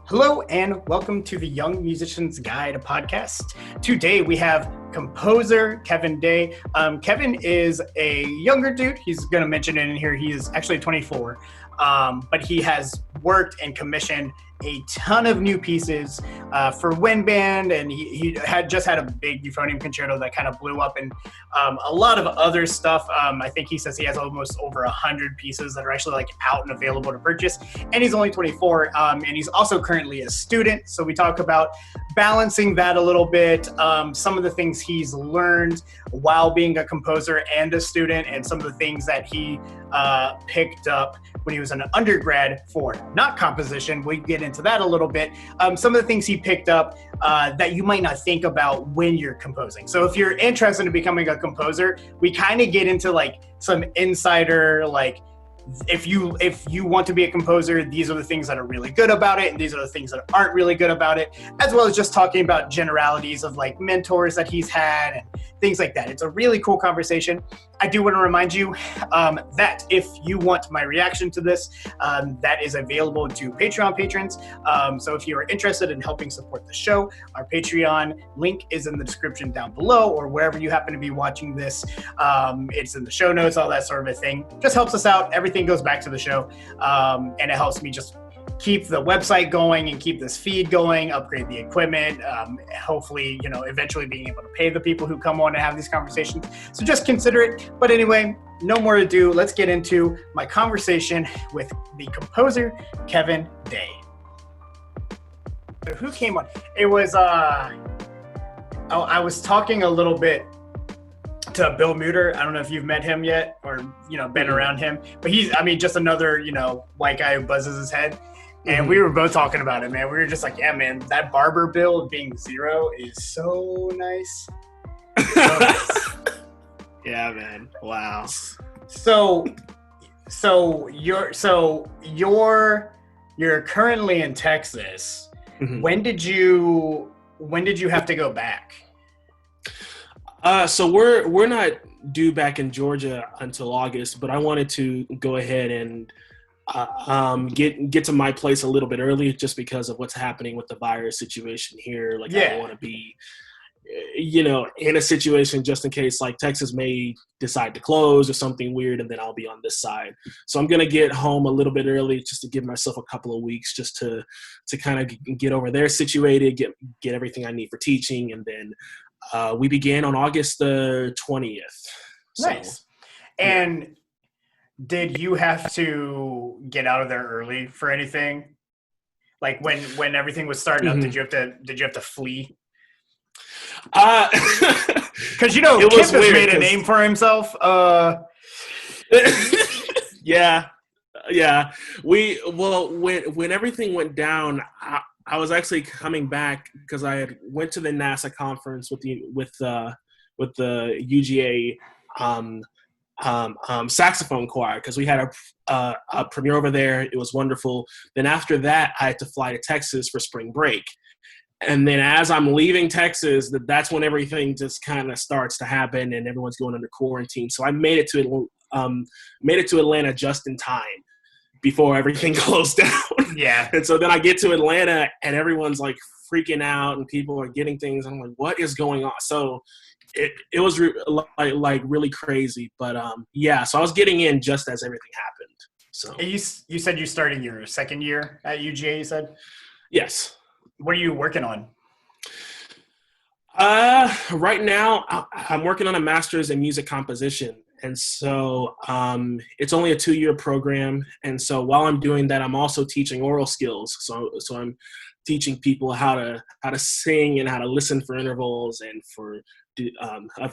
Hello and welcome to the Young Musician's Guide podcast. Today we have composer Kevin Day. Kevin is a younger dude. He's going to mention it in here. He is actually 24, but he has worked and commissioned a ton of new pieces for wind band, and he had just had a big Euphonium Concerto that kind of blew up, and a lot of other stuff. I think he says he has almost over 100 pieces that are actually like out and available to purchase, and he's only 24, and he's also currently a student. So we talk about balancing that a little bit, some of the things he's learned while being a composer and a student, and some of the things that he picked up when he was an undergrad for not composition. We get into that a little bit. Some of the things he picked up that you might not think about when you're composing. So if you're interested in becoming a composer, we kind of get into like some insider, like if you want to be a composer, these are the things that are really good about it, and these are the things that aren't really good about it, as well as just talking about generalities of like mentors that he's had and things like that. It's a really cool conversation. I do want to remind you that if you want my reaction to this, that is available to Patreon patrons. So if you are interested in helping support the show, our Patreon link is in the description down below, or wherever you happen to be watching this. It's in the show notes, all that sort of a thing. Just helps us out. Everything goes back to the show, and it helps me just keep the website going and keep this feed going, upgrade the equipment, hopefully, eventually being able to pay the people who come on and have these conversations. So just consider it. But anyway, no more ado. Let's get into my conversation with the composer, Kevin Day. Who came on? It was, I was talking a little bit to Bill Muter. I don't know if you've met him yet or, been around him, but he's, just another, white guy who buzzes his head. And we were both talking about it, man. We were just like, yeah, man, that barber bill being 0 is so nice. So nice. Yeah, man. Wow. So you're currently in Texas. Mm-hmm. When did you have to go back? So we're not due back in Georgia until August, but I wanted to go ahead and get to my place a little bit early, just because of what's happening with the virus situation here. Like, I don't want to be, in a situation just in case like Texas may decide to close or something weird, and then I'll be on this side. So I'm gonna get home a little bit early, just to give myself a couple of weeks, just to kind of get over there situated, get everything I need for teaching, and then we began on August the 20th. Nice. And did you have to get out of there early for anything? Like when everything was starting up, did you have to flee? Because Kip has made a name for himself. Yeah. When everything went down, I was actually coming back because I had went to the NASA conference with the UGA saxophone choir, because we had a premiere over there. It was wonderful. Then after that, I had to fly to Texas for spring break. And then as I'm leaving Texas, that's when everything just kind of starts to happen, and everyone's going under quarantine. So I made it to Atlanta just in time before everything closed down. Yeah. And so then I get to Atlanta, and everyone's like freaking out, and people are getting things. I'm like, what is going on? So it was like really crazy. But so I was getting in just as everything happened. So you said you started your second year at UGA, you said? Yes. What are you working on? Right now, I'm working on a master's in music composition. And so it's only a 2-year program. And so while I'm doing that, I'm also teaching oral skills. So I'm teaching people how to sing and how to listen for intervals and for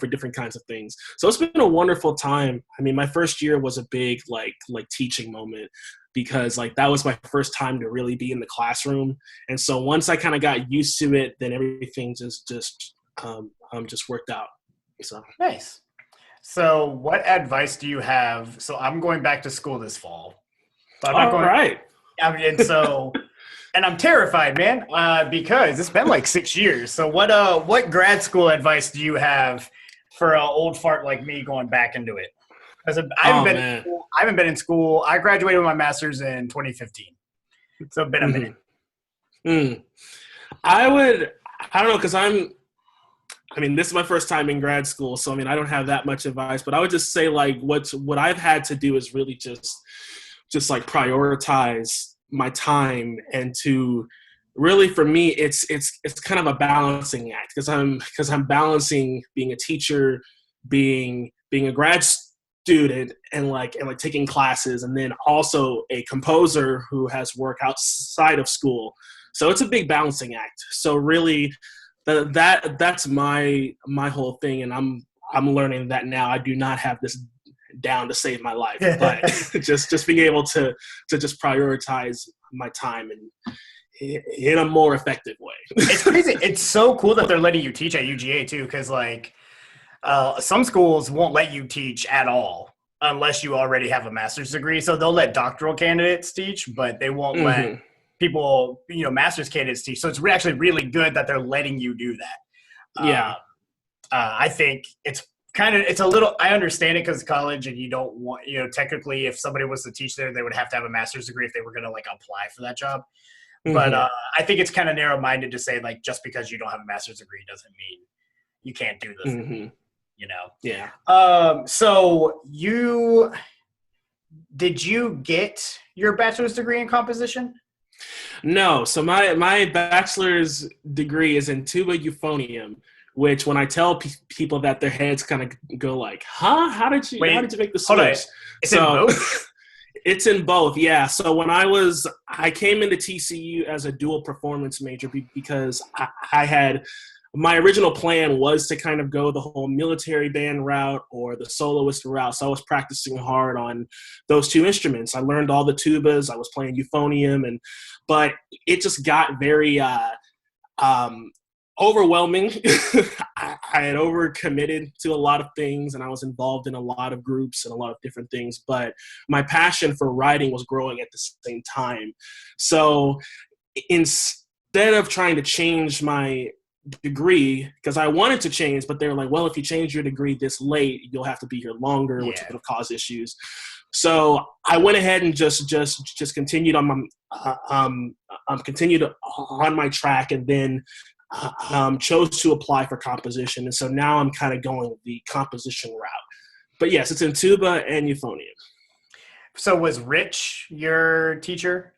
different kinds of things. So it's been a wonderful time. My first year was a big like teaching moment, because like that was my first time to really be in the classroom. And so once I kind of got used to it, then everything just worked out. So nice. So what advice do you have? So I'm going back to school this fall. But I'm not going. Right. And I'm terrified, man, because it's been like 6 years. So what grad school advice do you have for an old fart like me going back into it? Because I haven't been in school. I graduated with my master's in 2015. So it's been a minute. Mm. I would, I don't know, because this is my first time in grad school, so I don't have that much advice, but I would just say like what I've had to do is really just like prioritize my time, and to really, for me, it's kind of a balancing act, because I'm balancing being a teacher, being a grad student, and taking classes, and then also a composer who has work outside of school. So it's a big balancing act. So really, that's my whole thing, and I'm learning that now. I do not have this down to save my life, but just being able to just prioritize my time and in a more effective way. It's crazy. It's so cool that they're letting you teach at UGA too, because like some schools won't let you teach at all unless you already have a master's degree. So they'll let doctoral candidates teach, but they won't let people, master's candidates teach. So it's actually really good that they're letting you do that. Yeah. I think it's a little, I understand it because it's college and you don't want, technically if somebody was to teach there, they would have to have a master's degree if they were going to like apply for that job. But I think it's kind of narrow-minded to say like, just because you don't have a master's degree doesn't mean you can't do the thing, Yeah. So did you get your bachelor's degree in composition? No. So my bachelor's degree is in tuba euphonium, which when I tell people that, their heads kind of go like, huh? How did you make the switch? It's in both? It's in both, yeah. So when I came into TCU as a dual performance major because I had, my original plan was to kind of go the whole military band route or the soloist route. So I was practicing hard on those two instruments. I learned all the tubas. I was playing euphonium, but it just got very overwhelming. I had overcommitted to a lot of things, and I was involved in a lot of groups and a lot of different things, but my passion for writing was growing at the same time. So instead of trying to change my degree, because I wanted to change, but they were like, well, if you change your degree this late, you'll have to be here longer, which is going to cause issues. So I went ahead and just continued on my track, and then chose to apply for composition. And so now I'm kind of going the composition route. But yes, it's in tuba and euphonium. So was Rich your teacher?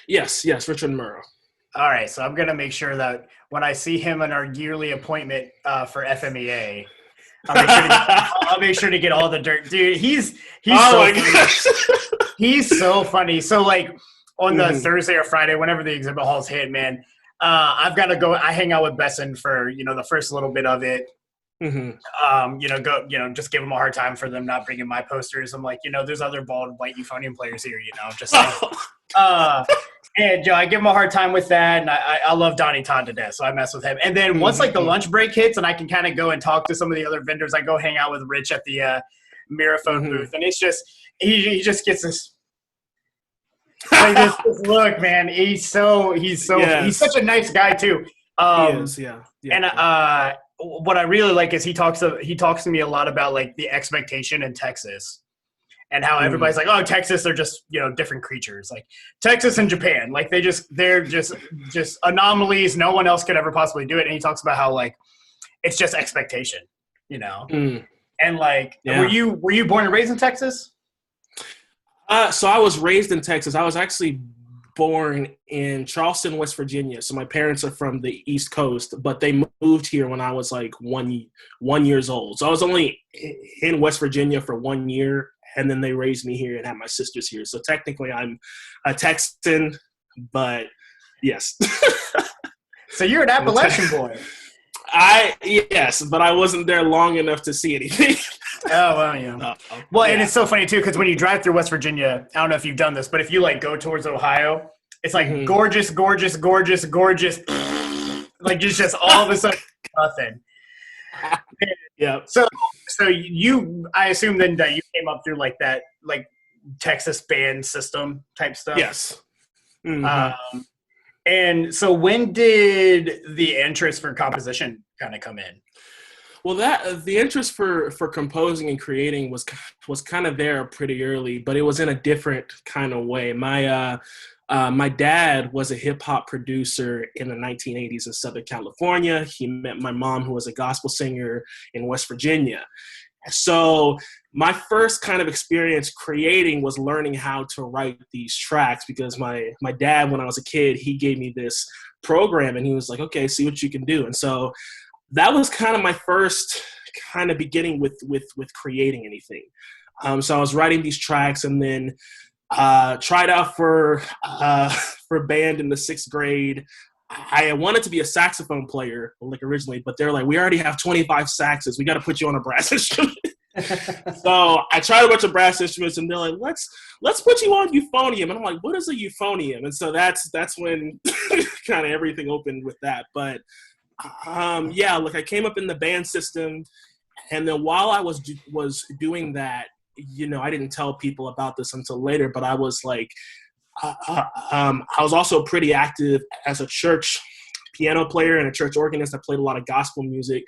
Yes, Richard Murrow. All right, so I'm going to make sure that when I see him in our yearly appointment for FMEA, I'll make sure to get all the dirt. Dude, he's so funny. He's so funny. So like on the Thursday or Friday, whenever the exhibit halls hit, man, I've got to go. I hang out with Besson for, the first little bit of it. Just give them a hard time for them not bringing my posters. I'm like, there's other bald white euphonium players here, just like, and I give him a hard time with that. And I love Donnie Todd to death. So I mess with him. And then once like the lunch break hits and I can kind of go and talk to some of the other vendors, I go hang out with Rich at the Miraphone booth. And it's just, he just gets this, like this look, man. He's such a nice guy too. He is, yeah. And what I really like is he talks to me a lot about like the expectation in Texas and how everybody's like, oh, Texas, they're just different creatures. Like Texas and Japan, like they're just anomalies. No one else could ever possibly do it. And he talks about how like it's just expectation, And like, were you born and raised in Texas? So I was raised in Texas. I was actually born in Charleston, West Virginia. So my parents are from the East Coast, but they moved here when I was like 1 year old. So I was only in West Virginia for 1 year, and then they raised me here and had my sisters here. So technically I'm a Texan, but yes. So you're an Appalachian boy. Yes, but I wasn't there long enough to see anything. Oh, well, yeah. And it's so funny, too, because when you drive through West Virginia, I don't know if you've done this, but if you, like, go towards Ohio, it's, like, gorgeous, gorgeous, gorgeous, gorgeous. Like, it's just all of a sudden nothing. Yeah. So I assume then that you came up through, like, that, like, Texas band system type stuff? Yes. And so when did the interest for composition kind of come in? Well, the interest for composing and creating was kind of there pretty early, but it was in a different kind of way. My My dad was a hip hop producer in the 1980s in Southern California. He met my mom, who was a gospel singer in West Virginia. So my first kind of experience creating was learning how to write these tracks, because my dad, when I was a kid, he gave me this program and he was like, okay, see what you can do. And so that was kind of my first kind of beginning with creating anything. So I was writing these tracks, and then tried out for band in the 6th grade. I wanted to be a saxophone player, like originally, but they're like, we already have 25 saxes. We got to put you on a brass instrument. So I tried a bunch of brass instruments, and they're like, let's put you on euphonium. And I'm like, what is a euphonium? And so that's when kind of everything opened with that. But yeah, like I came up in the band system, and then while I was doing that, you know, I didn't tell people about this until later, but I was like, I was also pretty active as a church piano player and a church organist. I played a lot of gospel music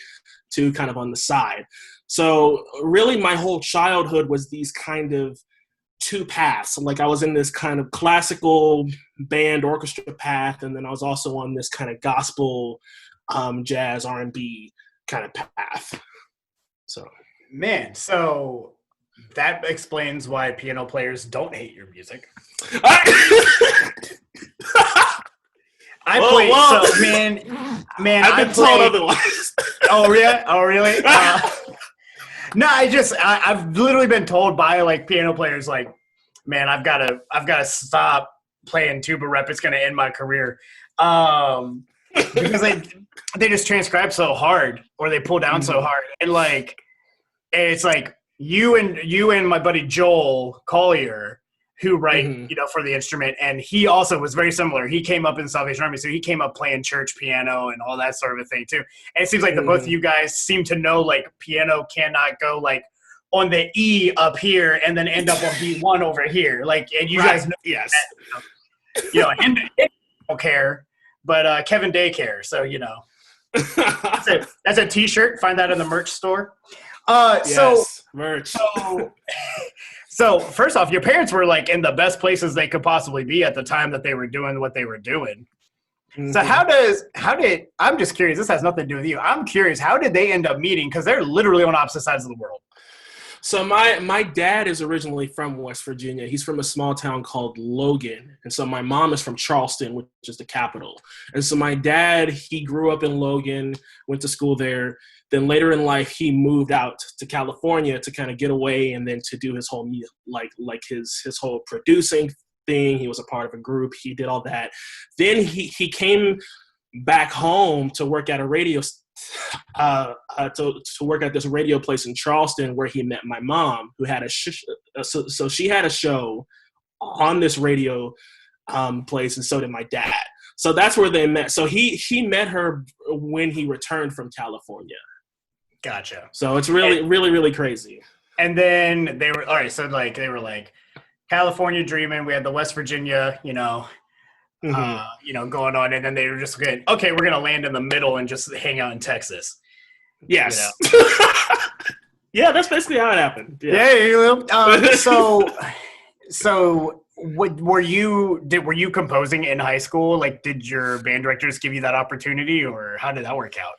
too, kind of on the side. So really my whole childhood was these kind of two paths. Like I was in this kind of classical band orchestra path, and then I was also on this kind of gospel, jazz, R&B kind of path. So, man, so that explains why piano players don't hate your music. I've been told otherwise. Oh, really? No, I've literally been told by like piano players, like, man, I've got to stop playing tuba rep. It's going to end my career. Because they just transcribe so hard, or they pull down so hard. And like, it's like you and my buddy Joel Collier, who write, you know, for the instrument. And he also was very similar. He came up in the Salvation Army, so he came up playing church piano and all that sort of a thing too. And it seems like the both of you guys seem to know, like, piano cannot go like on the E up here and then end up on B1 over here. Like, and you guys know, yes, that, you know, and don't care, but Kevin Day cares. So, you know, that's a t-shirt. Find that in the merch store. Yes, merch. So first off, your parents were like in the best places they could possibly be at the time that they were doing what they were doing. So how did, I'm just curious, this has nothing to do with you. I'm curious, how did they end up meeting? Because they're literally on opposite sides of the world. So my dad is originally from West Virginia. He's from a small town called Logan. And so my mom is from Charleston, which is the capital. And so my dad, he grew up in Logan, went to school there. Then later in life, he moved out to California to kind of get away, and then to do his whole, like his whole producing thing. He was a part of a group. He did all that. Then he came back home to work at a radio to work at this radio place in Charleston, where he met my mom, who had so she had a show on this radio place, and so did my dad. So that's where they met. So he met her when he returned from California. Gotcha. So it's really crazy. And then they were, all right, so like they were like California dreaming. We had the West Virginia, you know, going on, and then they were just going, okay, we're gonna land in the middle and just hang out in Texas. Yes. You know? Yeah, that's basically how it happened. Yeah. So what were you composing in high school? Like, did your band directors give you that opportunity, or how did that work out?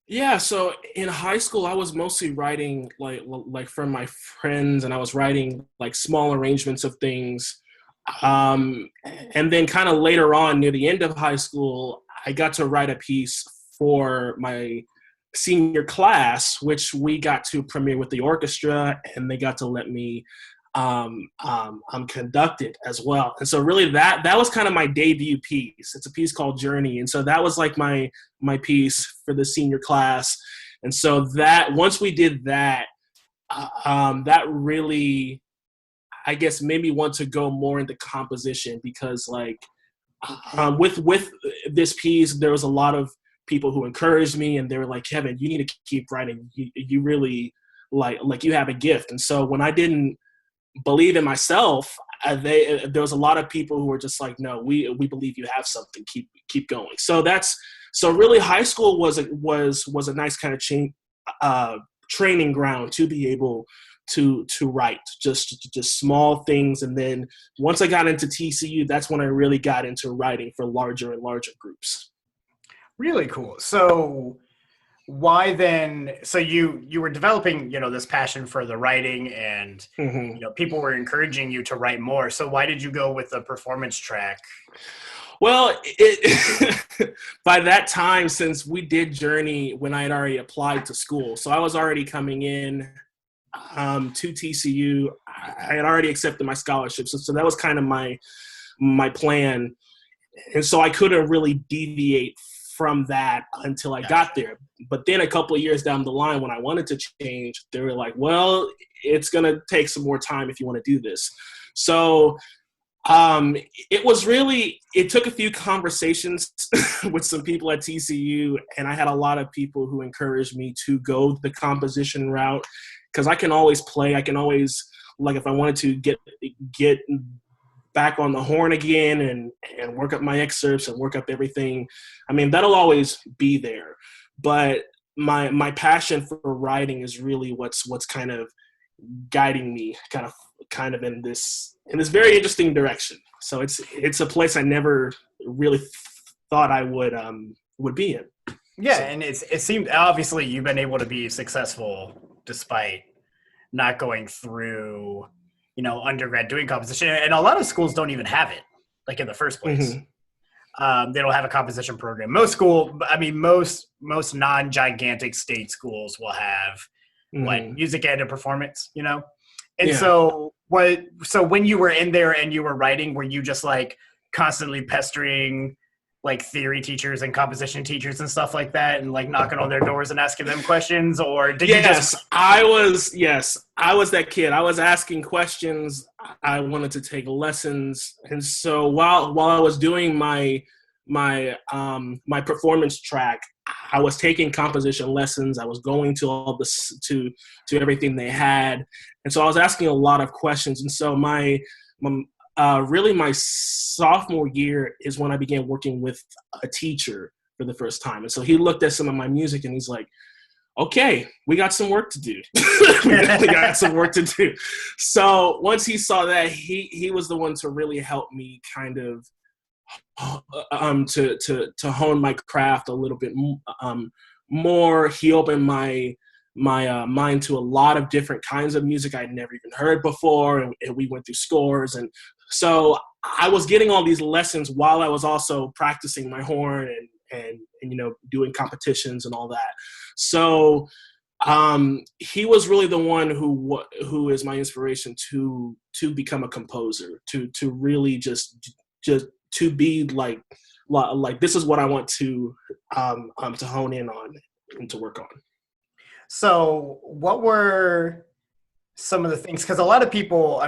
Yeah, so in high school, I was mostly writing like from my friends, and I was writing like small arrangements of things. And then kind of later on, near the end of high school, I got to write a piece for my senior class, which we got to premiere with the orchestra, and they got to let me conduct it as well. And so really that was kind of my debut piece. It's a piece called Journey. And so that was like my piece for the senior class. And so that once we did that, that really, I guess, made me want to go more into composition, because like with this piece, there was a lot of people who encouraged me, and they were like, Kevin, you need to keep writing. You really like you have a gift. And so when I didn't believe in myself, there was a lot of people who were just like, no, we believe you have something, keep going. So really high school was a nice kind of training ground to be able to write, just small things. And then once I got into TCU, that's when I really got into writing for larger and larger groups. Really cool. So why then, so you were developing, this passion for the writing, and people were encouraging you to write more. So why did you go with the performance track? Well, by that time, since we did Journey when I had already applied to school, so I was already coming in to TCU. I had already accepted my scholarship, so that was kind of my plan, and so I couldn't really deviate from that until I got there. But then a couple of years down the line, when I wanted to change, they were like, well, it's going to take some more time if you want to do this. So it took a few conversations with some people at TCU, and I had a lot of people who encouraged me to go the composition route, because I can always play. I can always, like, if I wanted to get back on the horn again and work up my excerpts and work up everything, I mean, that'll always be there. But my passion for writing is really what's kind of guiding me kind of in this very interesting direction. So it's a place I never really thought I would be in. Yeah, so. And it seemed, obviously you've been able to be successful despite not going through undergrad doing composition, and a lot of schools don't even have it, like, in the first place. They don't have a composition program. Most non-gigantic state schools will have like music ed and performance, And so when you were in there and you were writing, were you just like constantly pestering like theory teachers and composition teachers and stuff like that, and like knocking on their doors and asking them questions? Or did you just... I was that kid. I was asking questions. I wanted to take lessons. And so while I was doing my performance track, I was taking composition lessons. I was going to all this to everything they had. And so I was asking a lot of questions. And so my sophomore year is when I began working with a teacher for the first time. And so he looked at some of my music and he's like, okay, we got some work to do. We definitely got some work to do. So once he saw that, he was the one to really help me kind of to hone my craft a little bit more. He opened my mind to a lot of different kinds of music I'd never even heard before, and we went through scores. And so I was getting all these lessons while I was also practicing my horn and doing competitions and all that. So he was really the one who is my inspiration to become a composer, to really just to be like this is what I want to hone in on and to work on. So what were some of the things, because a lot of people,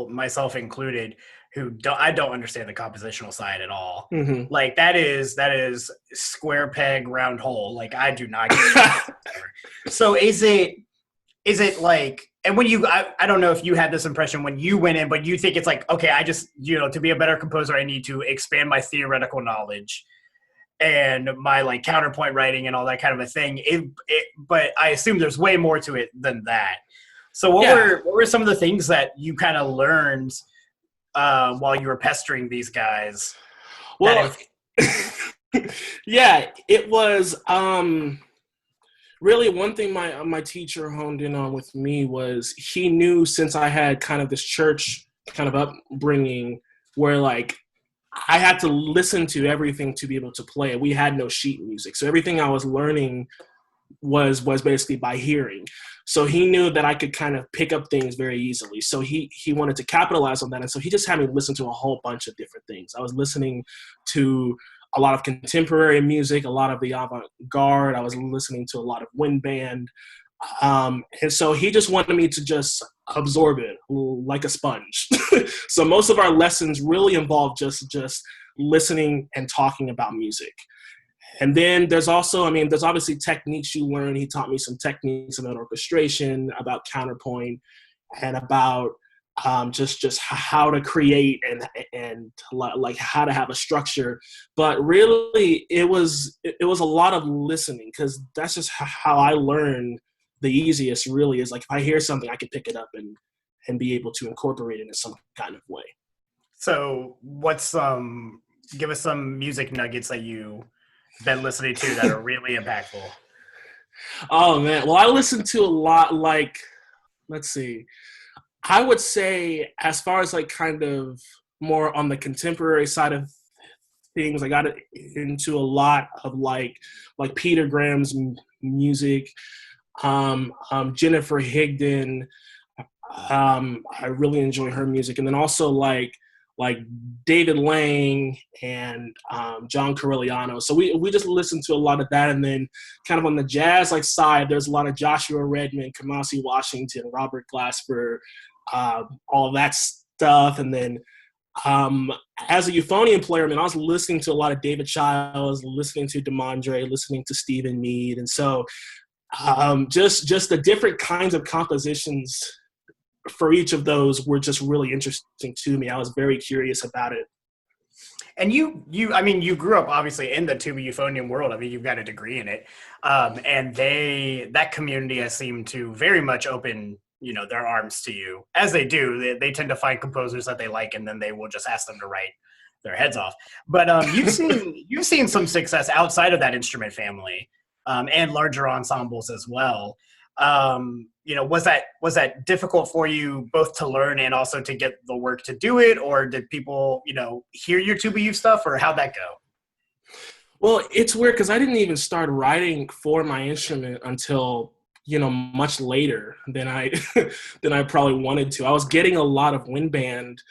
myself included, I don't understand the compositional side at all. Like that is square peg, round hole. Like I do not get it. So is it like, and when I don't know if you had this impression when you went in, but you think it's like, okay, I just, to be a better composer, I need to expand my theoretical knowledge and my like counterpoint writing and all that kind of a thing. But I assume there's way more to it than that. So what were some of the things that you kind of learned while you were pestering these guys? Well, it was really one thing my teacher honed in on with me was he knew, since I had kind of this church kind of upbringing where like I had to listen to everything to be able to play. We had no sheet music. So everything I was learning was basically by hearing. So he knew that I could kind of pick up things very easily. So he wanted to capitalize on that. And so he just had me listen to a whole bunch of different things. I was listening to a lot of contemporary music, a lot of the avant-garde. I was listening to a lot of wind band. And so he just wanted me to just absorb it like a sponge. So most of our lessons really involved just listening and talking about music. And then there's obviously techniques you learn. He taught me some techniques about orchestration, about counterpoint, and about just how to create and like how to have a structure. But really, it was a lot of listening, because that's just how I learned the easiest really is like if I hear something, I can pick it up and be able to incorporate it in some kind of way. So give us some music nuggets that you've been listening to that are really impactful. Oh man, well I listen to a lot, like, let's see, I would say as far as like kind of more on the contemporary side of things, I got into a lot of like Peter Graham's music, Jennifer Higdon. I really enjoy her music, and then also like David Lang and John Corigliano. So we just listen to a lot of that, and then kind of on the jazz like side, there's a lot of Joshua Redman, Kamasi Washington, Robert Glasper, all that stuff, and then. As a euphonium player, I mean, I was listening to a lot of David Childs, listening to DeMondre, listening to Stephen Mead. And so just the different kinds of compositions for each of those were just really interesting to me. I was very curious about it. And I mean, you grew up obviously in the tuba euphonium world. I mean, you've got a degree in it. And that community has seemed to very much open their arms to you, as they do. They tend to find composers that they like, and then they will just ask them to write their heads off. But you've seen some success outside of that instrument family, and larger ensembles as well. Was that difficult for you both to learn and also to get the work to do it, or did people hear your tuba you stuff, or how'd that go? Well, it's weird because I didn't even start writing for my instrument until much later than I probably wanted to. I was getting a lot of wind band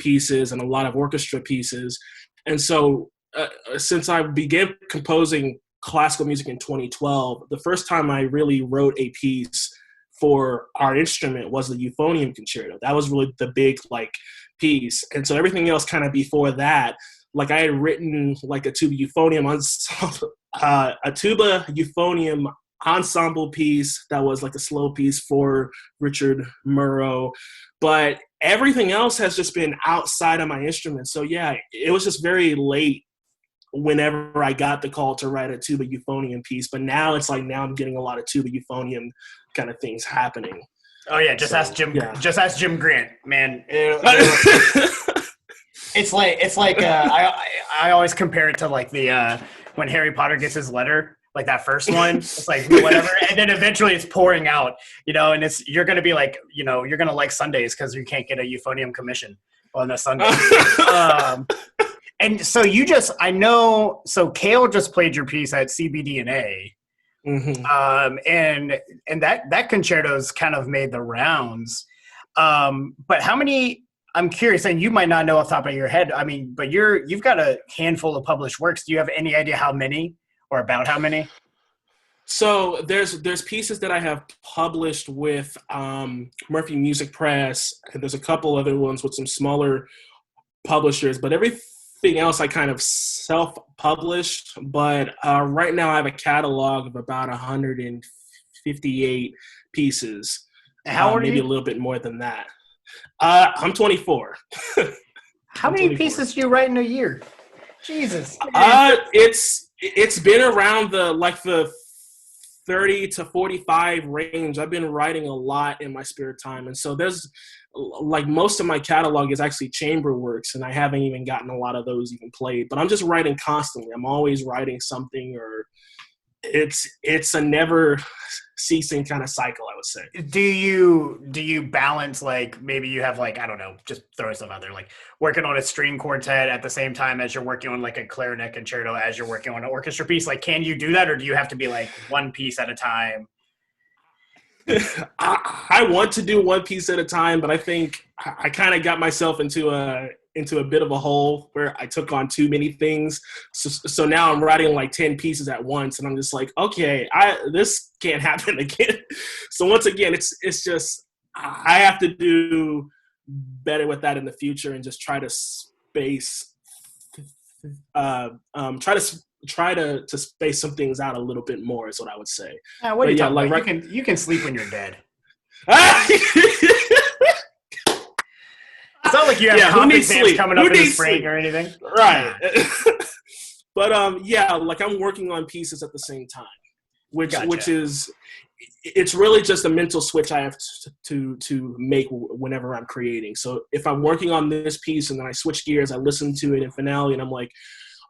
pieces and a lot of orchestra pieces. And so since I began composing classical music in 2012, the first time I really wrote a piece for our instrument was the Euphonium Concerto. That was really the big piece. And so everything else kind of before that, I had written a tuba euphonium a tuba euphonium ensemble piece that was a slow piece for Richard Murrow, but everything else has just been outside of my instrument. So yeah, it was just very late whenever I got the call to write a tuba euphonium piece, but now it's now I'm getting a lot of tuba euphonium kind of things happening. Oh yeah, just ask Jim Grant, man. It's like I always compare it to the when Harry Potter gets his letter. That first one, it's whatever, and then eventually it's pouring out, and you're gonna be you're gonna like Sundays because you can't get a euphonium commission on a Sunday. And so so Cale just played your piece at CBD&A, and that concerto's kind of made the rounds. But how many? I'm curious, and you might not know off the top of your head. I mean, but you've got a handful of published works. Do you have any idea how many? Or about how many? So there's pieces that I have published with Murphy Music Press, and there's a couple other ones with some smaller publishers, but everything else I kind of self-published. But right now I have a catalog of about 158 pieces. How old are maybe you? A little bit more than that. I'm 24. How many pieces do you write in a year? Jesus. It's been around the 30 to 45 range. I've been writing a lot in my spare time. And so there's most of my catalog is actually chamber works, and I haven't even gotten a lot of those even played, but I'm just writing constantly. I'm always writing something, or it's a never ceasing kind of cycle, I would say. Do you balance maybe you have I don't know, just throw stuff out there, working on a string quartet at the same time as you're working on a clarinet concerto, as you're working on an orchestra piece? Can you do that, or do you have to be one piece at a time? I want to do one piece at a time, but I think I kind of got myself into a bit of a hole where I took on too many things. So now I'm writing 10 pieces at once, and I'm just okay, this can't happen again. So once again, it's just, I have to do better with that in the future and just try to space, try to space some things out a little bit more is what I would say. What are you talking about? You can sleep when you're dead. It's not like you have comp exams coming up in the spring or anything. Right. But I'm working on pieces at the same time, which is it's really just a mental switch I have to make whenever I'm creating. So if I'm working on this piece and then I switch gears, I listen to it in finale and I'm like,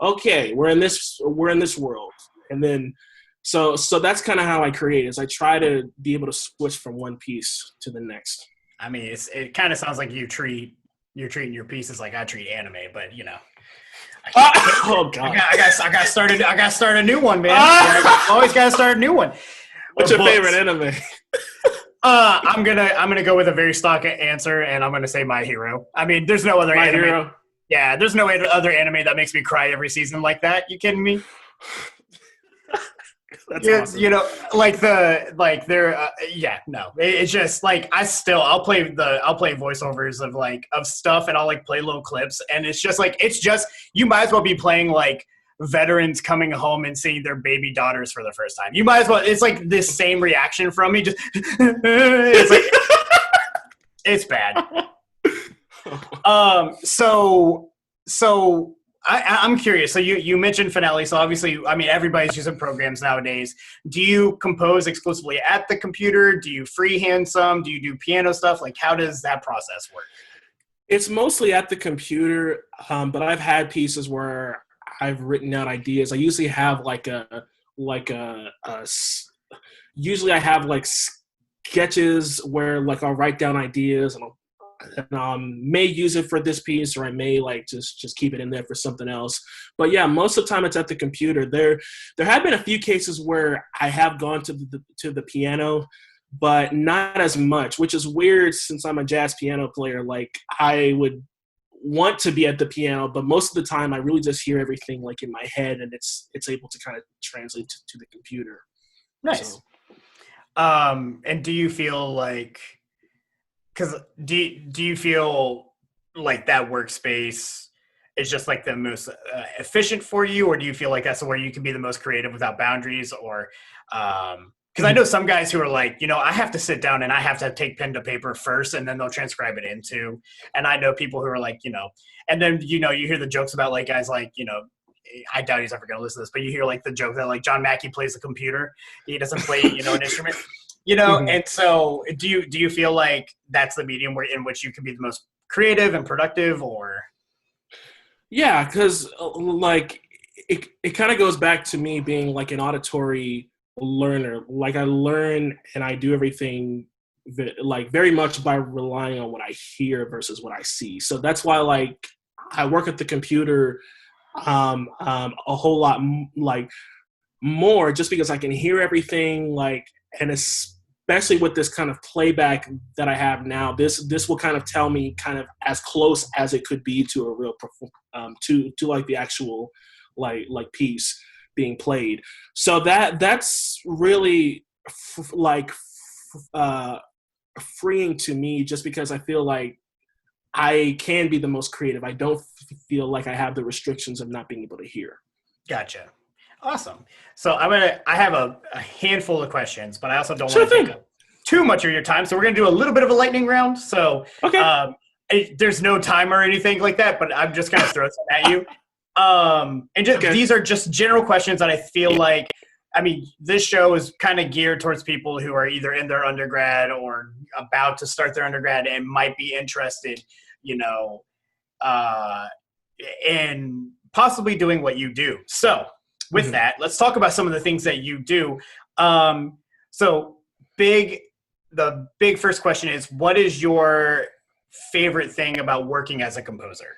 okay, we're in this world. And then, so that's kind of how I create, is I try to be able to switch from one piece to the next. I mean, it kind of sounds like you're treating your pieces like I treat anime, but you know. Oh God! I got start a new one, man. Always got to start a new one. What's your favorite anime? I'm gonna go with a very stock answer, and I'm gonna say My Hero. I mean, there's no other anime. Hero. Yeah, there's no other anime that makes me cry every season like that. You kidding me? That's awesome. You know, it's just like I'll play voiceovers of stuff, and I'll like play little clips, and it's just you might as well be playing like veterans coming home and seeing their baby daughters for the first time. You might as well. It's like this same reaction from me. Just it's like it's bad. So I'm curious. So you mentioned finale. So obviously, I mean, everybody's using programs nowadays. Do you compose exclusively at the computer? Do you freehand some? Do you do piano stuff? Like, how does that process work? It's mostly at the computer, but I've had pieces where I've written out ideas. I usually have usually I have like sketches where like I'll write down ideas and may use it for this piece, or I may like just keep it in there for something else. But yeah, most of the time it's at the computer. There have been a few cases where I have gone to the piano, but not as much, which is weird since I'm a jazz piano player. Like I would want to be at the piano, but most of the time I really just hear everything like in my head, and it's able to kind of translate to the computer. Nice. So. And do you feel like, because do you feel like that workspace is just like the most efficient for you, or do you feel like that's where you can be the most creative without boundaries? Or because I know some guys who are like, I have to sit down and I have to take pen to paper first, and then they'll transcribe it into. And I know people who are like, and then you hear the jokes about like guys like, I doubt he's ever going to listen to this, but you hear like the joke that like John Mackey plays the computer, he doesn't play an instrument. Mm-hmm. And so do you feel like that's the medium in which you can be the most creative and productive, or? Yeah, because like it kind of goes back to me being like an auditory learner. Like I learn and I do everything like very much by relying on what I hear versus what I see. So that's why like I work at the computer a whole lot like more, just because I can hear everything, like, and especially with this kind of playback that I have now, this will kind of tell me kind of as close as it could be to a real to like the actual like piece being played. So that's really freeing to me, just because I feel like I can be the most creative. I don't feel like I have the restrictions of not being able to hear. Gotcha. Awesome. So I have a handful of questions, but I also don't want to take up too much of your time. So we're going to do a little bit of a lightning round. So okay. There's no time or anything like that, but I'm just going to throw something at you. And just These are just general questions that I feel like, I mean, this show is kind of geared towards people who are either in their undergrad or about to start their undergrad and might be interested, in possibly doing what you do. So with that, let's talk about some of the things that you do. The big first question is, what is your favorite thing about working as a composer?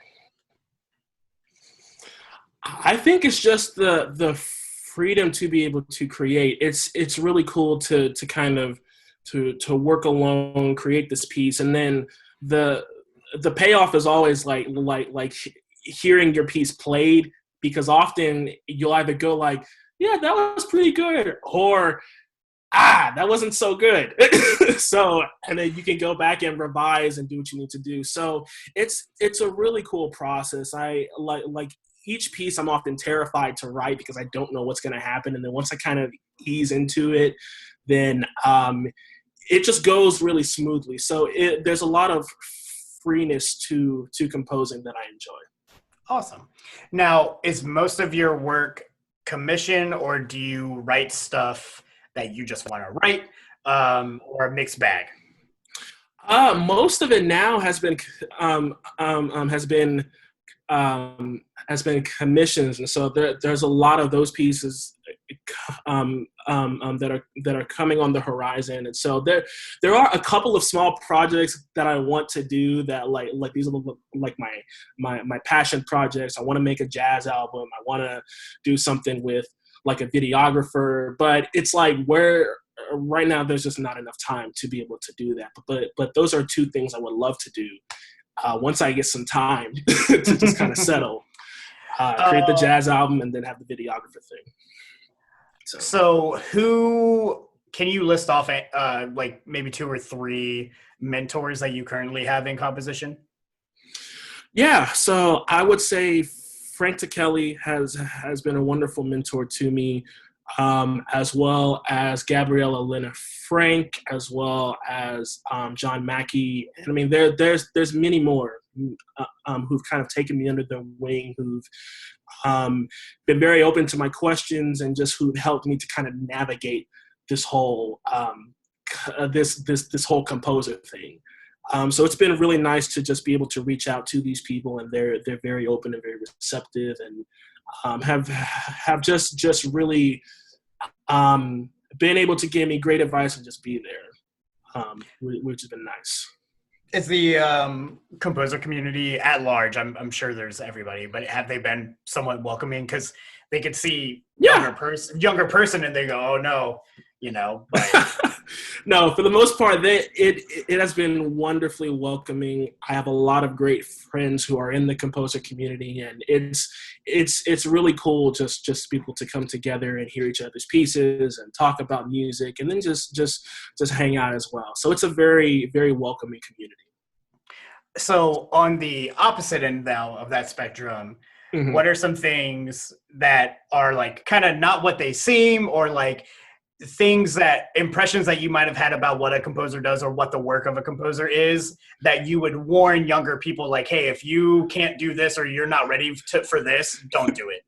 I think it's just the freedom to be able to create. It's really cool to kind of to work alone, create this piece, and then the payoff is always like hearing your piece played, because often you'll either go like, yeah, that was pretty good, or that wasn't so good. So, and then you can go back and revise and do what you need to do. So it's a really cool process. I like each piece I'm often terrified to write because I don't know what's going to happen. And then once I kind of ease into it, then it just goes really smoothly. So there's a lot of freeness to composing that I enjoy. Awesome. Now, is most of your work commission, or do you write stuff that you just want to write, or a mixed bag? Most of it now has been commissions, and so there's a lot of those pieces that are coming on the horizon. And so there are a couple of small projects that I want to do that like these are like my passion projects. I want to make a jazz album. I want to do something with like a videographer, but it's like where right now there's just not enough time to be able to do that. But those are two things I would love to do once I get some time to just kind of settle, create the jazz album and then have the videographer thing. So who can you list off like maybe 2 or 3 mentors that you currently have in composition? Yeah, so I would say Frank Tekeli has been a wonderful mentor to me, as well as Gabriella Lena Frank, as well as John Mackey. And I mean, there's many more who've kind of taken me under their wing, who've been very open to my questions and just who've helped me to kind of navigate this whole this whole composer thing. So it's been really nice to just be able to reach out to these people, and they're very open and very receptive, and have just really been able to give me great advice and just be there, which has been nice. It's the composer community at large. I'm sure there's everybody, but have they been somewhat welcoming? Because they could see younger person and they go, oh no, But. No, for the most part, it has been wonderfully welcoming. I have a lot of great friends who are in the composer community, and it's really cool just people to come together and hear each other's pieces and talk about music, and then just hang out as well. So it's a very, very welcoming community. So on the opposite end now of that spectrum, Mm-hmm. What are some things that are like kind of not what they seem, or like impressions that you might have had about what a composer does or what the work of a composer is, that you would warn younger people, like, hey, if you can't do this or you're not ready for this, don't do it,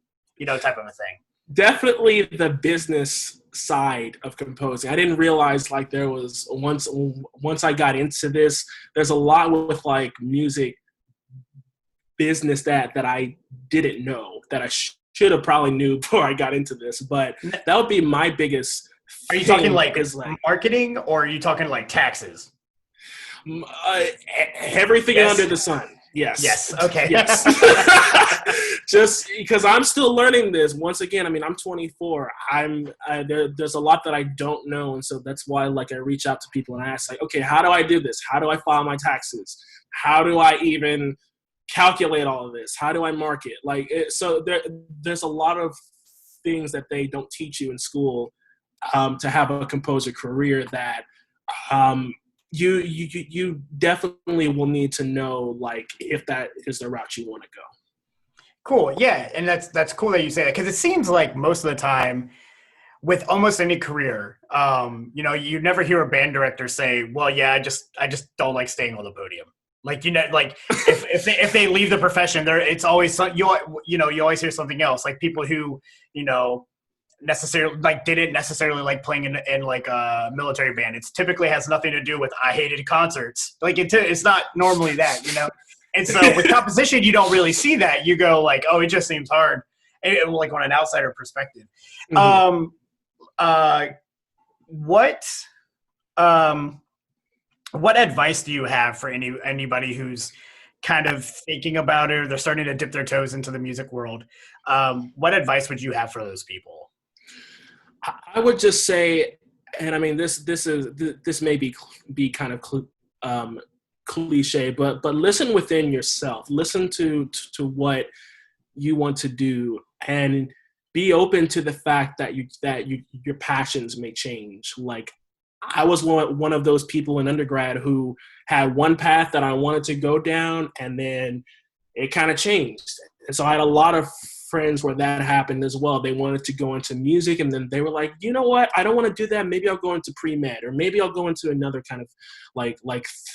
type of a thing? Definitely the business side of composing. I didn't realize like there was once I got into this, there's a lot with like music business that I didn't know that I should have probably knew before I got into this. But that would be my biggest. Are you talking like marketing, or are you talking like taxes? Everything under the sun. Yes. Yes. Okay. Yes. Just because I'm still learning this. Once again, I mean, I'm 24. There's a lot that I don't know, and so that's why like I reach out to people and I ask like, okay, how do I do this? How do I file my taxes? How do I even calculate all of this? How do I market? So there's a lot of things that they don't teach you in school to have a composer career that you definitely will need to know, like, if that is the route you want to go. Cool. Yeah. And that's cool that you say that, because it seems like most of the time with almost any career, you never hear a band director say, well, yeah, I just don't like staying on the podium. Like, like if they leave the profession, it's always, you always hear something else, like people who, necessarily didn't necessarily like playing in like a military band. It's typically has nothing to do with I hated concerts. Like it's not normally that, And so with composition, you don't really see that. You go like, oh, it just seems hard, like on an outsider perspective. Mm-hmm. What advice do you have for anybody who's kind of thinking about it, or they're starting to dip their toes into the music world? What advice would you have for those people? I would just say, and I mean, this may be kind of cliche, but listen within yourself. Listen to what you want to do, and be open to the fact that your passions may change. Like, I was one of those people in undergrad who had one path that I wanted to go down, and then it kind of changed. And so I had a lot of friends where that happened as well. They wanted to go into music, and then they were like, you know what? I don't want to do that. Maybe I'll go into pre-med, or maybe I'll go into another kind of like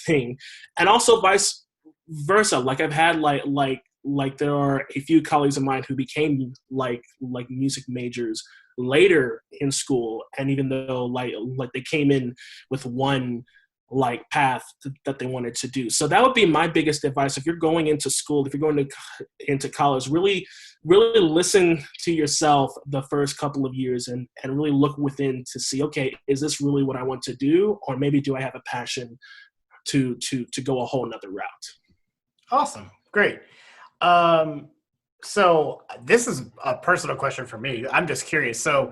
thing. And also vice versa. Like I've had like like there are a few colleagues of mine who became like music majors later in school, and even though like they came in with one like path that they wanted to do. So that would be my biggest advice. If you're going into school, if you're going into college, really listen to yourself the first couple of years and really look within to see, okay, is this really what I want to do? Or maybe do I have a passion to go a whole nother route? Awesome. Great. So this is a personal question for me. I'm just curious. So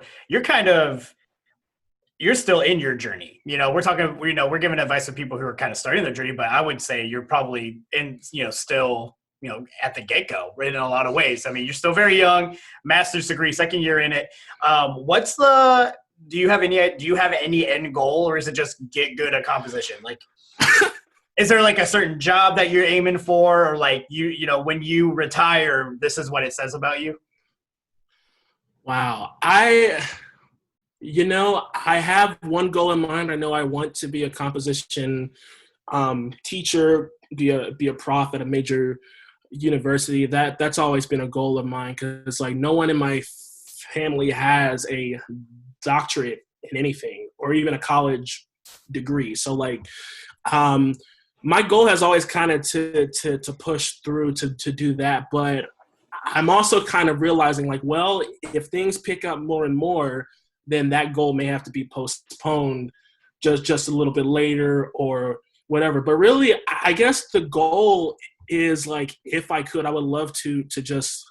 you're still in your journey. We're talking, we're giving advice to people who are kind of starting their journey, but I would say you're probably in, still, at the get-go, right, in a lot of ways. I mean, you're still very young, master's degree, second year in it. Do you have any end goal, or is it just get good at composition? Like, is there like a certain job that you're aiming for, or like when you retire, this is what it says about you? Wow. I have one goal in mind. I know I want to be a composition teacher, be a prof at a major university. That's always been a goal of mine, because like no one in my family has a doctorate in anything or even a college degree. So like my goal has always kind of to push through to do that. But I'm also kind of realizing like, well, if things pick up more and more, then that goal may have to be postponed just a little bit later or whatever. But really, I guess the goal is like, if I could, I would love to just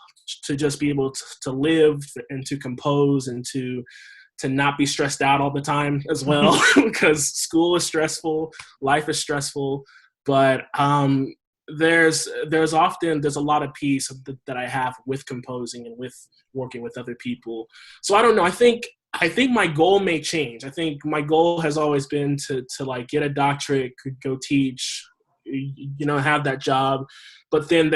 be able to live and to compose and to not be stressed out all the time as well, because school is stressful, life is stressful. But there's a lot of peace that I have with composing and with working with other people. So I don't know. I think my goal may change. I think my goal has always been to like get a doctorate, go teach, have that job. But then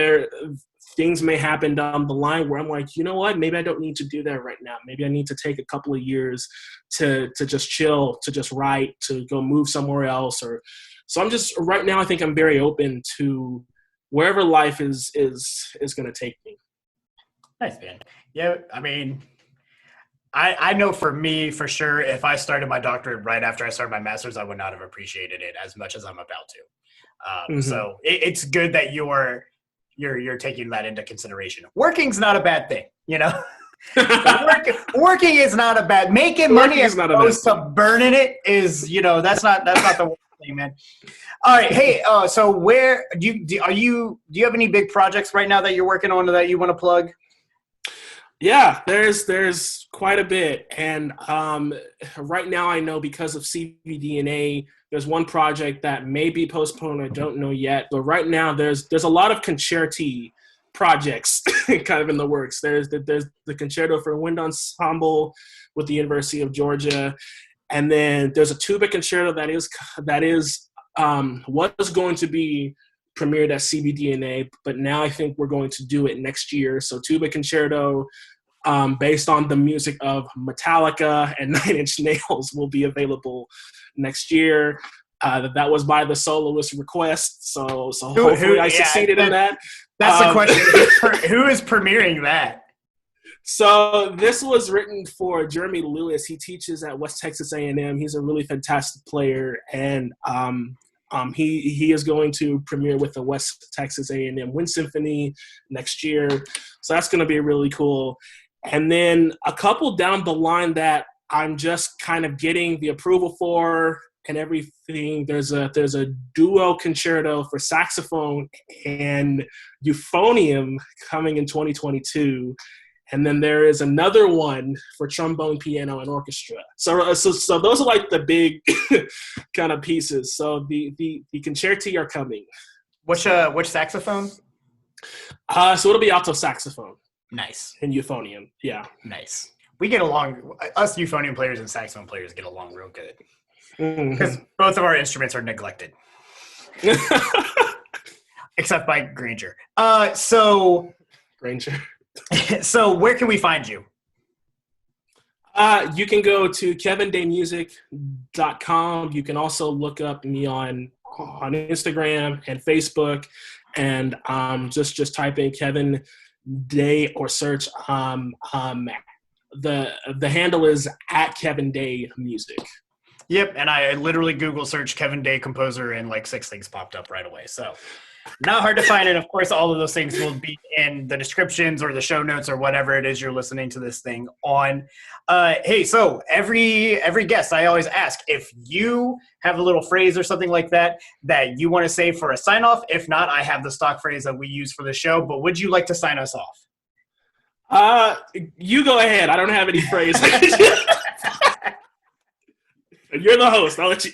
things may happen down the line where I'm like, you know what, maybe I don't need to do that right now. Maybe I need to take a couple of years to just chill, to just write, to go move somewhere else. So I'm just, right now, I think I'm very open to wherever life is going to take me. Nice, man. Yeah, I mean, I know for me, for sure, if I started my doctorate right after I started my master's, I would not have appreciated it as much as I'm about to. So it's good that you're taking that into consideration. Working's not a bad thing, Working is not a bad. Making money as opposed to burning it is, that's not the worst thing, man. All right, hey, so where do you have any big projects right now that you're working on that you want to plug? Yeah, there's quite a bit, and right now I know because of CBDNA, there's one project that may be postponed. I don't know yet, but right now there's a lot of concerti projects kind of in the works. There's the concerto for wind ensemble with the University of Georgia, and then there's a tuba concerto that was going to be premiered at CBDNA, but now I think we're going to do it next year. So Tuba Concerto, based on the music of Metallica and Nine Inch Nails, will be available next year. That was by the soloist request, so hopefully I succeeded in that. That's the question. Who is premiering that? So this was written for Jeremy Lewis. He teaches at West Texas A&M. He's a really fantastic player, and he is going to premiere with the West Texas A&M Wind Symphony next year. So that's going to be really cool. And then a couple down the line that I'm just kind of getting the approval for and everything. There's a duo concerto for saxophone and euphonium coming in 2022. And then there is another one for trombone, piano, and orchestra. So those are like the big kind of pieces. So the concerti are coming. Which saxophone? So it'll be alto saxophone. Nice. And euphonium, yeah. Nice. We get along. Us euphonium players and saxophone players get along real good because both of our instruments are neglected, except by Granger. Granger. So where can we find you? You can go to kevindaymusic.com. You can also look up me on Instagram and Facebook. and just type in Kevin Day or search. The handle is at Kevin Day Music. Yep, and I literally Google search Kevin Day composer and like 6 things popped up right away. So not hard to find. And of course, all of those things will be in the descriptions or the show notes or whatever it is you're listening to this thing on. Hey, so every guest, I always ask if you have a little phrase or something like that you want to say for a sign off. If not, I have the stock phrase that we use for the show. But would you like to sign us off? You go ahead. I don't have any phrases. You're the host. I'll let you.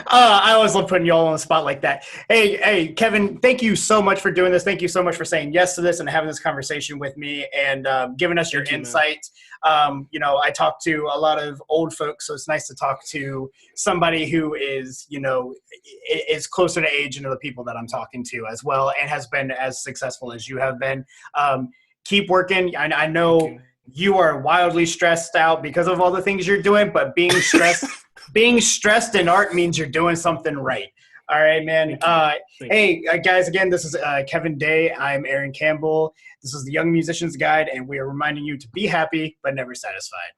I always love putting you all on the spot like that. Hey, Kevin, thank you so much for doing this. Thank you so much for saying yes to this and having this conversation with me and giving us your insight. I talk to a lot of old folks, so it's nice to talk to somebody who is, is closer to age and to the people that I'm talking to as well and has been as successful as you have been. Keep working. I know you are wildly stressed out because of all the things you're doing, but being stressed in art means you're doing something right. All right, man. Hey, guys, again, this is Kevin Day. I'm Aaron Campbell. This is the Young Musician's Guide, and we are reminding you to be happy but never satisfied.